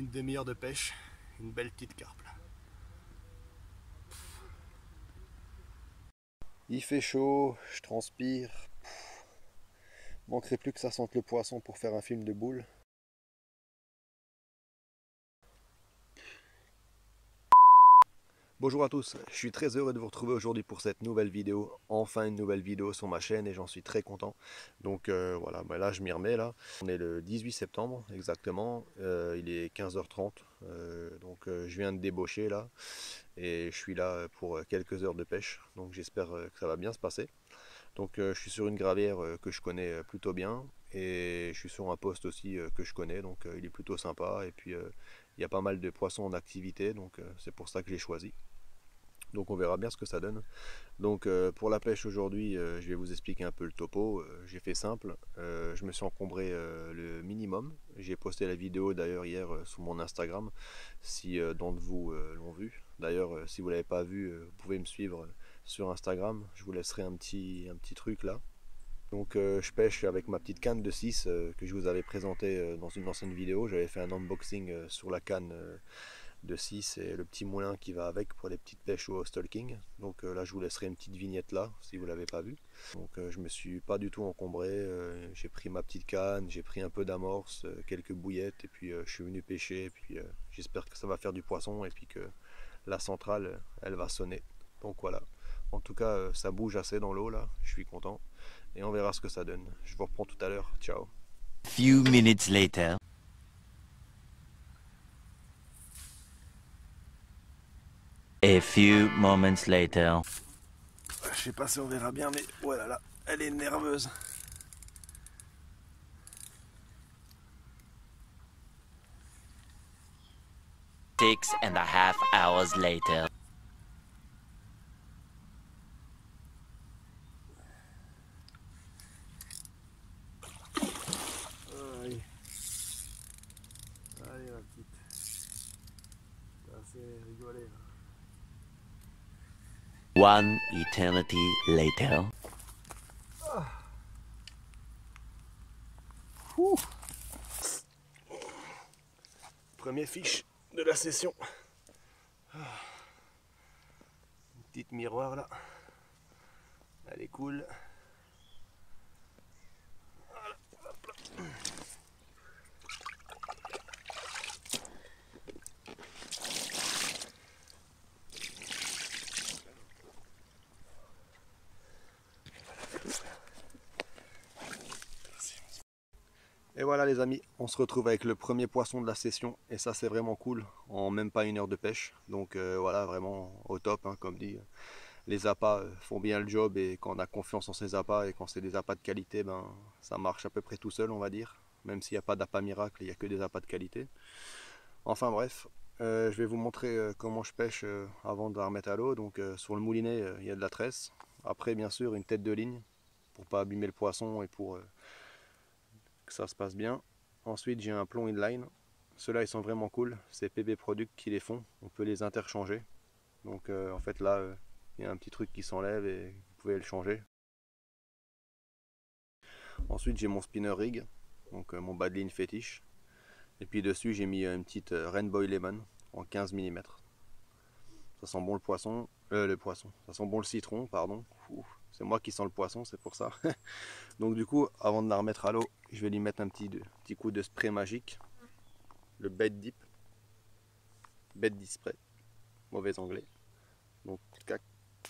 une demi-heure de pêche, une belle petite carpe là. Il fait chaud, je transpire. Manquerait plus que ça sente le poisson pour faire un film de boule. Bonjour à tous, je suis très heureux de vous retrouver aujourd'hui pour cette nouvelle vidéo. Enfin une nouvelle vidéo sur ma chaîne et j'en suis très content. Donc voilà, là je m'y remets là. On est le 18 septembre exactement, il est 15h30. Je viens de débaucher là et je suis là pour quelques heures de pêche. Donc j'espère que ça va bien se passer. Donc je suis sur une gravière que je connais plutôt bien et je suis sur un poste aussi que je connais, donc il est plutôt sympa et puis il y a pas mal de poissons en activité, donc c'est pour ça que j'ai choisi. Donc on verra bien ce que ça donne. Donc pour la pêche aujourd'hui, je vais vous expliquer un peu le topo. J'ai fait simple, je me suis encombré le minimum. J'ai posté la vidéo d'ailleurs hier sur mon Instagram, si d'entre vous l'ont vu. D'ailleurs si vous ne l'avez pas vu, vous pouvez me suivre sur Instagram. Je vous laisserai un petit truc là. Donc je pêche avec ma petite canne de 6 que je vous avais présentée dans une ancienne vidéo. J'avais fait un unboxing sur la canne de 6 et le petit moulin qui va avec pour les petites pêches au stalking. Donc là je vous laisserai une petite vignette là si vous l'avez pas vu. Donc je me suis pas du tout encombré, j'ai pris ma petite canne, j'ai pris un peu d'amorce, quelques bouillettes et puis je suis venu pêcher et puis j'espère que ça va faire du poisson et puis que la centrale elle va sonner. Donc voilà, en tout cas ça bouge assez dans l'eau là, je suis content et on verra ce que ça donne. Je vous reprends tout à l'heure, ciao. Few minutes later. A few moments later. Je sais pas si on verra bien, mais voilà, là, elle est nerveuse. 6.5 hours later. Allez, allez ma petite. C'est assez rigolé là. One eternity later. Premier fiche de la session. Une petite miroir là. Elle est cool. Voilà, hop là. Et voilà les amis, on se retrouve avec le premier poisson de la session et ça c'est vraiment cool, en même pas une heure de pêche. Donc voilà, vraiment au top, hein, comme dit. Les appâts font bien le job et quand on a confiance en ces appâts et quand c'est des appâts de qualité, ben, ça marche à peu près tout seul on va dire. Même s'il n'y a pas d'appât miracle, il n'y a que des appâts de qualité. Enfin bref, je vais vous montrer comment je pêche avant de la remettre à l'eau. Donc sur le moulinet, il y a de la tresse. Après bien sûr une tête de ligne pour pas abîmer le poisson et pour que ça se passe bien. Ensuite j'ai un plomb inline. Ceux-là ils sont vraiment cool, c'est PB Product qui les font, on peut les interchanger. Donc en fait là il y a un petit truc qui s'enlève et vous pouvez le changer. Ensuite j'ai mon spinner rig, donc mon bas de ligne fétiche. Et puis dessus j'ai mis une petite Rainbow Lemon en 15 mm. Ça sent bon le poisson, ça sent bon le citron, pardon. C'est moi qui sens le poisson, c'est pour ça. Donc du coup, avant de la remettre à l'eau, je vais lui mettre un petit coup de spray magique. Le Bait Dip. Bait Dip Spray. Mauvais anglais. Donc tac,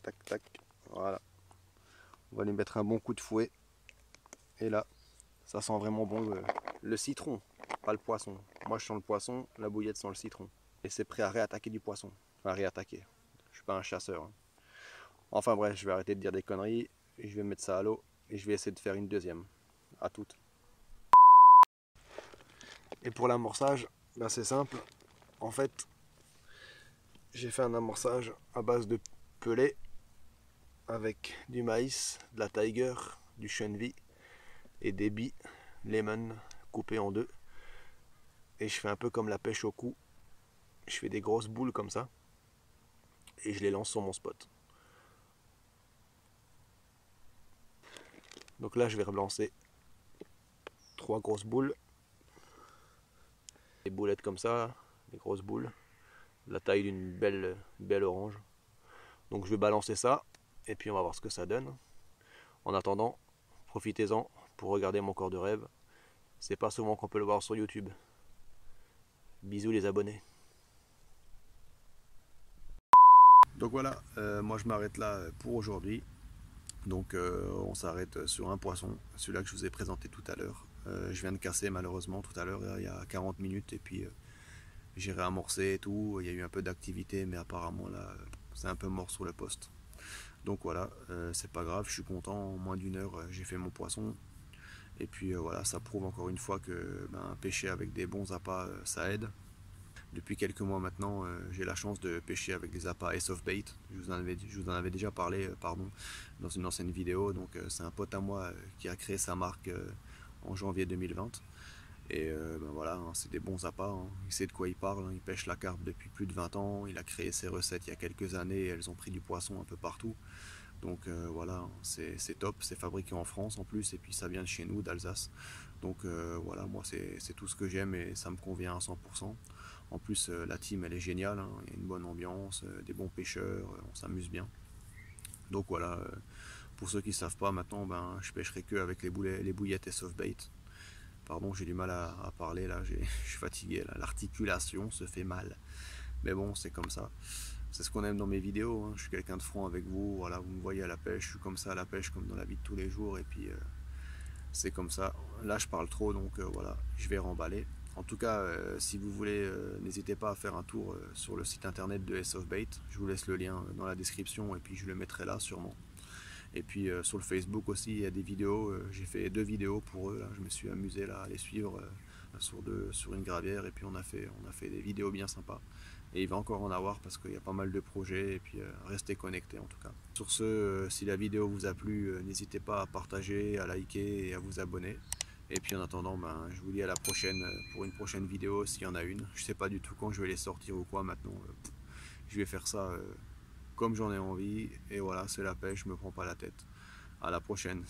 tac, tac. Voilà. On va lui mettre un bon coup de fouet. Et là, ça sent vraiment bon le citron, pas le poisson. Moi je sens le poisson, la bouillette sent le citron. Et c'est prêt à réattaquer du poisson. Enfin réattaquer. Je suis pas un chasseur. Hein. Enfin bref, je vais arrêter de dire des conneries. Et je vais mettre ça à l'eau. Et je vais essayer de faire une deuxième. À toutes. Et pour l'amorçage, ben c'est simple. En fait, j'ai fait un amorçage à base de pelé avec du maïs, de la tiger, du chenvi et des billes lemon coupées en deux. Et je fais un peu comme la pêche au cou. Je fais des grosses boules comme ça et je les lance sur mon spot. Donc là je vais relancer 3 grosses boules. Des boulettes comme ça, des grosses boules, la taille d'une belle orange. Donc je vais balancer ça et puis on va voir ce que ça donne. En attendant, profitez-en pour regarder mon corps de rêve. C'est pas souvent qu'on peut le voir sur YouTube. Bisous les abonnés. Donc voilà, moi je m'arrête là pour aujourd'hui. Donc on s'arrête sur un poisson, celui-là que je vous ai présenté tout à l'heure. Je viens de casser malheureusement tout à l'heure, il y a 40 minutes, et puis j'ai réamorcé et tout. Il y a eu un peu d'activité, mais apparemment là c'est un peu mort sur le poste. Donc voilà, c'est pas grave, je suis content, en moins d'une heure j'ai fait mon poisson. Et puis voilà, ça prouve encore une fois que pêcher avec des bons appâts ça aide. Depuis quelques mois maintenant, j'ai la chance de pêcher avec des appâts Ace of Bait. Je vous en avais déjà parlé dans une ancienne vidéo. Donc c'est un pote à moi qui a créé sa marque en janvier 2020. Et voilà, hein, c'est des bons appâts, hein. Il sait de quoi il parle, hein. Il pêche la carpe depuis plus de 20 ans. Il a créé ses recettes il y a quelques années et elles ont pris du poisson un peu partout. Donc voilà, c'est top, c'est fabriqué en France en plus, et puis ça vient de chez nous, d'Alsace. Donc voilà, moi c'est tout ce que j'aime et ça me convient à 100%. En plus la team elle est géniale, hein. Il y a une bonne ambiance, des bons pêcheurs, on s'amuse bien. Donc voilà, pour ceux qui ne savent pas maintenant, je pêcherai que avec les bouillettes et soft bait. Pardon, j'ai du mal à parler là, je suis fatigué, l'articulation se fait mal. Mais bon, c'est comme ça. C'est ce qu'on aime dans mes vidéos, hein. Je suis quelqu'un de franc avec vous, voilà, vous me voyez à la pêche, je suis comme ça à la pêche comme dans la vie de tous les jours, et puis c'est comme ça. Là je parle trop, donc voilà, je vais remballer. En tout cas, si vous voulez, n'hésitez pas à faire un tour sur le site internet de Ace of Bait. Je vous laisse le lien dans la description et puis je le mettrai là sûrement. Et puis sur le Facebook aussi, il y a des vidéos. J'ai fait 2 vidéos pour eux. Là. Je me suis amusé là, à les suivre sur une gravière. Et puis on a fait des vidéos bien sympas. Et il va encore en avoir parce qu'il y a pas mal de projets. Et puis restez connectés en tout cas. Sur ce, si la vidéo vous a plu, n'hésitez pas à partager, à liker et à vous abonner. Et puis en attendant, je vous dis à la prochaine pour une prochaine vidéo s'il y en a une. Je sais pas du tout quand je vais les sortir ou quoi maintenant. Je vais faire ça comme j'en ai envie. Et voilà, c'est la pêche, je me prends pas la tête. À la prochaine.